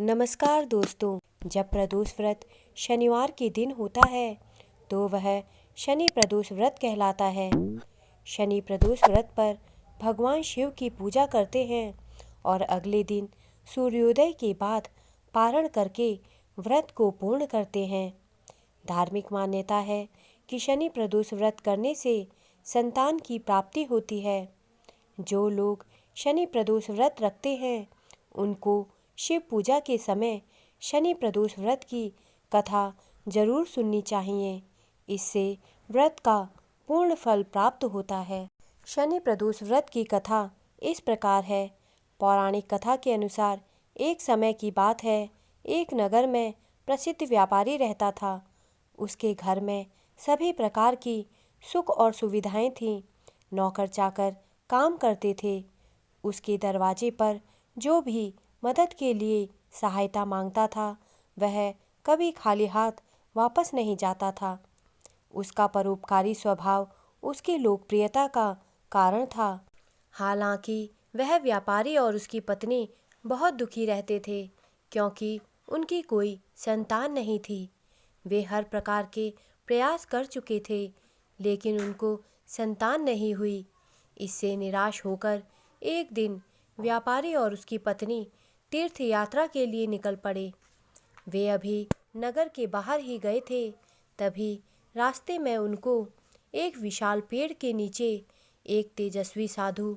नमस्कार दोस्तों। जब प्रदोष व्रत शनिवार के दिन होता है तो वह शनि प्रदोष व्रत कहलाता है। शनि प्रदोष व्रत पर भगवान शिव की पूजा करते हैं और अगले दिन सूर्योदय के बाद पारण करके व्रत को पूर्ण करते हैं। धार्मिक मान्यता है कि शनि प्रदोष व्रत करने से संतान की प्राप्ति होती है। जो लोग शनि प्रदोष व्रत रखते हैं उनको शिव पूजा के समय शनि प्रदोष व्रत की कथा जरूर सुननी चाहिए। इससे व्रत का पूर्ण फल प्राप्त होता है। शनि प्रदोष व्रत की कथा इस प्रकार है। पौराणिक कथा के अनुसार एक समय की बात है, एक नगर में प्रसिद्ध व्यापारी रहता था। उसके घर में सभी प्रकार की सुख और सुविधाएं थीं। नौकर चाकर काम करते थे। उसके दरवाजे पर जो भी मदद के लिए सहायता मांगता था वह कभी खाली हाथ वापस नहीं जाता था। उसका परोपकारी स्वभाव उसकी लोकप्रियता का कारण था। हालांकि वह व्यापारी और उसकी पत्नी बहुत दुखी रहते थे क्योंकि उनकी कोई संतान नहीं थी। वे हर प्रकार के प्रयास कर चुके थे लेकिन उनको संतान नहीं हुई। इससे निराश होकर एक दिन व्यापारी और उसकी पत्नी तीर्थ यात्रा के लिए निकल पड़े। वे अभी नगर के बाहर ही गए थे, तभी रास्ते में उनको एक विशाल पेड़ के नीचे एक तेजस्वी साधु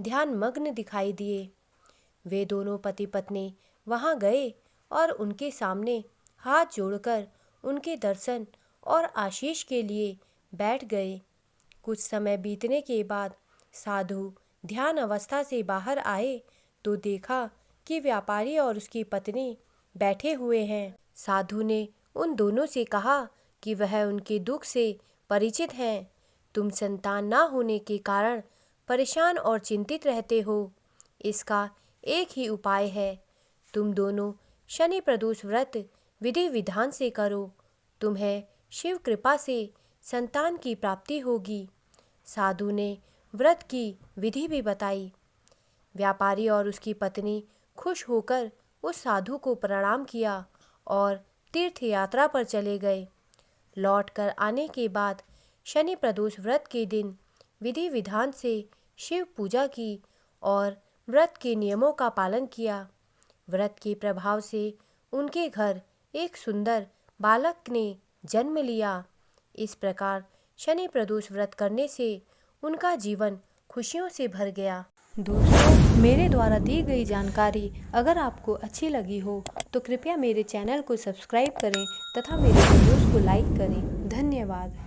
ध्यान मग्न दिखाई दिए। वे दोनों पति पत्नी वहां गए और उनके सामने हाथ जोड़कर उनके दर्शन और आशीष के लिए बैठ गए। कुछ समय बीतने के बाद साधु ध्यान अवस्था से बाहर आए तो देखा कि व्यापारी और उसकी पत्नी बैठे हुए हैं। साधु ने उन दोनों से कहा कि वह उनके दुख से परिचित हैं। तुम संतान ना होने के कारण परेशान और चिंतित रहते हो। इसका एक ही उपाय है, तुम दोनों शनि प्रदोष व्रत विधि विधान से करो। तुम्हें शिव कृपा से संतान की प्राप्ति होगी। साधु ने व्रत की विधि भी बताई। व्यापारी और उसकी पत्नी खुश होकर उस साधु को प्रणाम किया और तीर्थ यात्रा पर चले गए। लौटकर आने के बाद शनि प्रदोष व्रत के दिन विधि विधान से शिव पूजा की और व्रत के नियमों का पालन किया। व्रत के प्रभाव से उनके घर एक सुंदर बालक ने जन्म लिया। इस प्रकार शनि प्रदोष व्रत करने से उनका जीवन खुशियों से भर गया। दोस्तों, मेरे द्वारा दी गई जानकारी अगर आपको अच्छी लगी हो तो कृपया मेरे चैनल को सब्सक्राइब करें तथा मेरे वीडियोस को लाइक करें। धन्यवाद।